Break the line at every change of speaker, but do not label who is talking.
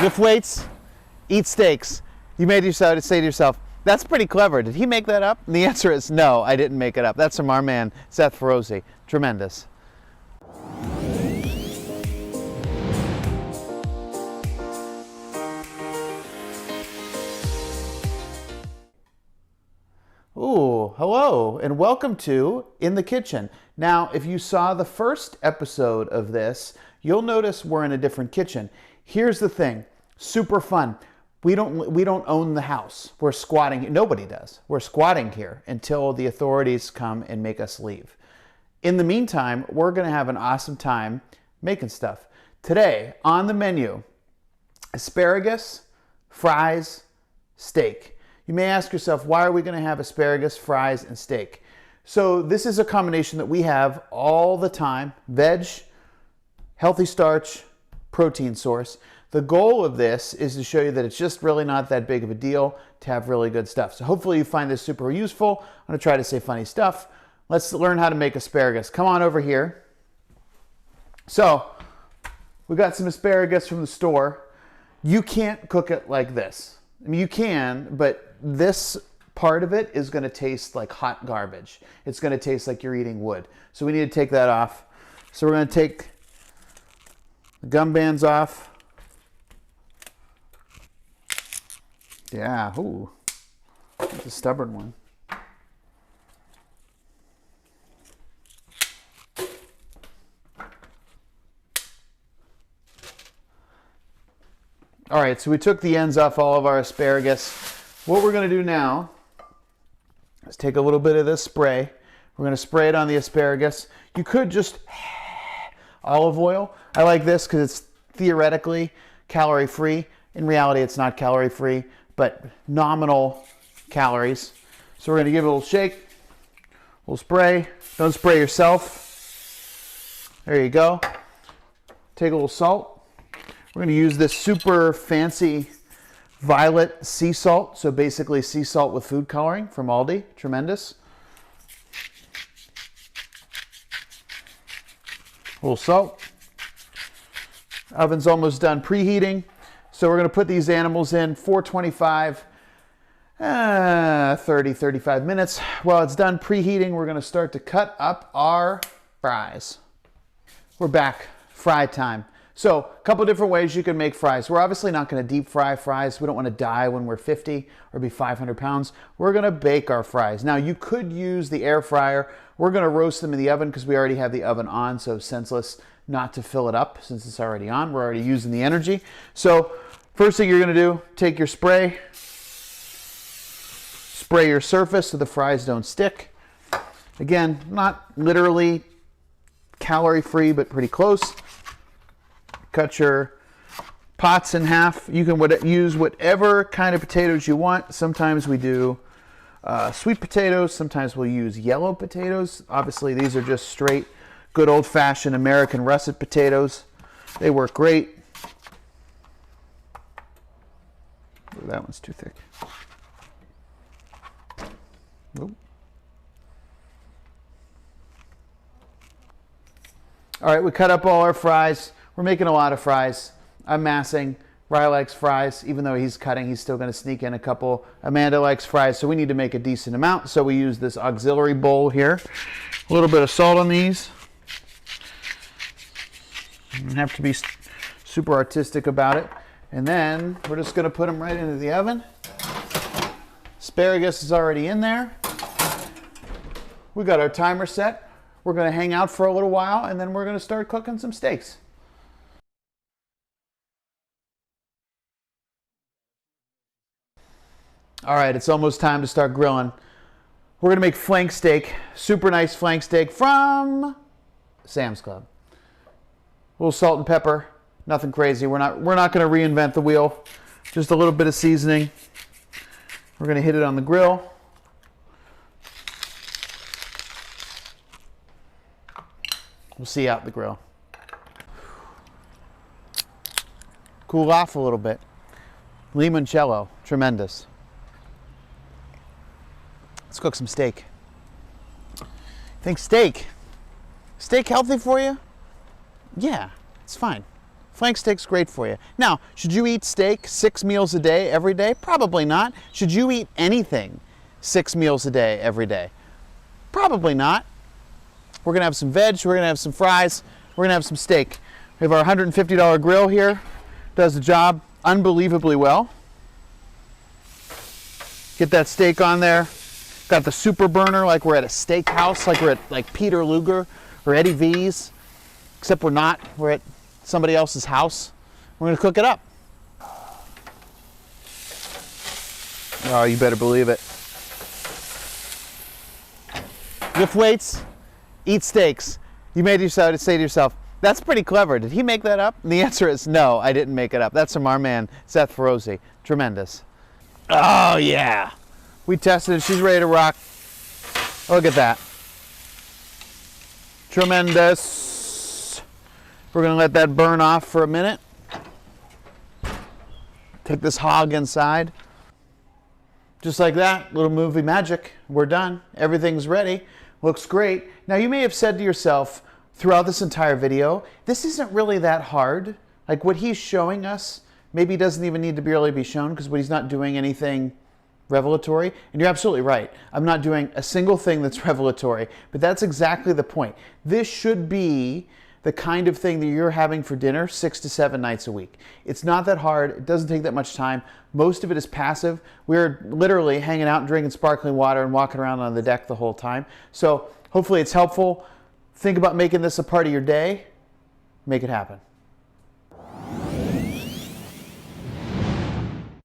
Lift weights, eat steaks. You may decide to say to yourself, that's pretty clever. Did he make that up? And the answer is no, I didn't make it up. That's from our man, Seth Ferozi. Tremendous. Ooh, hello, and welcome to In the Kitchen. Now, if you saw the first episode of this, you'll notice we're in a different kitchen. Here's the thing, super fun. We don't own the house. We're squatting. Nobody does. We're squatting here until the authorities come and make us leave. In the meantime, we're going to have an awesome time making stuff. Today, on the menu, asparagus, fries, steak. You may ask yourself, why are we going to have asparagus, fries, and steak? So this is a combination that we have all the time. Veg, healthy starch, protein source. The goal of this is to show you that it's just really not that big of a deal to have really good stuff. So hopefully you find this super useful. I'm going to try to say funny stuff. Let's learn how to make asparagus. Come on over here. So we got some asparagus from the store. You can't cook it like this. I mean, you can, but this part of it is going to taste like hot garbage. It's going to taste like you're eating wood. So we need to take that off. So we're going to take the gum bands off. Yeah, ooh, that's a stubborn one. All right, so we took the ends off all of our asparagus. What we're going to do now is take a little bit of this spray. We're going to spray it on the asparagus. You could just olive oil. I like this because it's theoretically calorie-free. In reality, it's not calorie-free, but nominal calories. So we're going to give it a little shake, a little spray. Don't spray yourself. There you go. Take a little salt. We're going to use this super fancy violet sea salt. So basically sea salt with food coloring from Aldi. Tremendous. A little salt. Oven's almost done preheating. So we're going to put these animals in 425, 30, 35 minutes. While it's done preheating, we're going to start to cut up our fries. We're back. Fry time. So a couple different ways you can make fries. We're obviously not going to deep fry fries. We don't want to die when we're 50 or be 500 pounds. We're going to bake our fries. Now you could use the air fryer. We're going to roast them in the oven because we already have the oven on, so senseless not to fill it up since it's already on. We're already using the energy. So first thing you're going to do, take your spray, spray your surface so the fries don't stick. Again, not literally calorie-free, but pretty close. Cut your pots in half. You can use whatever kind of potatoes you want. Sometimes we do sweet potatoes. Sometimes we'll use yellow potatoes. Obviously, these are just straight, good old-fashioned American russet potatoes. They work great. Ooh, that one's too thick. Nope. All right, we cut up all our fries. We're making a lot of fries. I'm massing. Rye likes fries. Even though he's cutting, he's still going to sneak in a couple. Amanda likes fries, so we need to make a decent amount. So we use this auxiliary bowl here. A little bit of salt on these. You don't have to be super artistic about it. And then we're just going to put them right into the oven. Asparagus is already in there. We got our timer set. We're going to hang out for a little while, and then we're going to start cooking some steaks. All right, it's almost time to start grilling. We're gonna make flank steak, super nice flank steak from Sam's Club. A little salt and pepper, nothing crazy. We're not gonna reinvent the wheel. Just a little bit of seasoning. We're gonna hit it on the grill. We'll see out the grill. Cool off a little bit. Limoncello, tremendous. Let's cook some steak. Think steak? Steak healthy for you? Yeah, it's fine. Flank steak's great for you. Now, should you eat steak 6 meals a day, every day? Probably not. Should you eat anything 6 meals a day, every day? Probably not. We're gonna have some veg, we're gonna have some fries, we're gonna have some steak. We have our $150 grill here. Does the job unbelievably well. Get that steak on there. Got the super burner like we're at a steakhouse, like we're at like Peter Luger or Eddie V's. Except we're not. We're at somebody else's house. We're gonna cook it up. Oh, you better believe it. Lift weights, eat steaks. You may decide to say to yourself, that's pretty clever. Did he make that up? And the answer is no, I didn't make it up. That's from our man, Seth Ferozi. Tremendous. Oh, yeah. We tested it. She's ready to rock. Look at that. Tremendous. We're going to let that burn off for a minute. Take this hog inside. Just like that, little movie magic. We're done. Everything's ready. Looks great. Now, you may have said to yourself throughout this entire video, this isn't really that hard. Like what he's showing us maybe doesn't even need to really be shown because he's not doing anything revelatory. And you're absolutely right. I'm not doing a single thing that's revelatory, but that's exactly the point. This should be the kind of thing that you're having for dinner 6 to 7 nights a week. It's not that hard. It doesn't take that much time. Most of it is passive. We're literally hanging out and drinking sparkling water and walking around on the deck the whole time. So hopefully it's helpful. Think about making this a part of your day. Make it happen.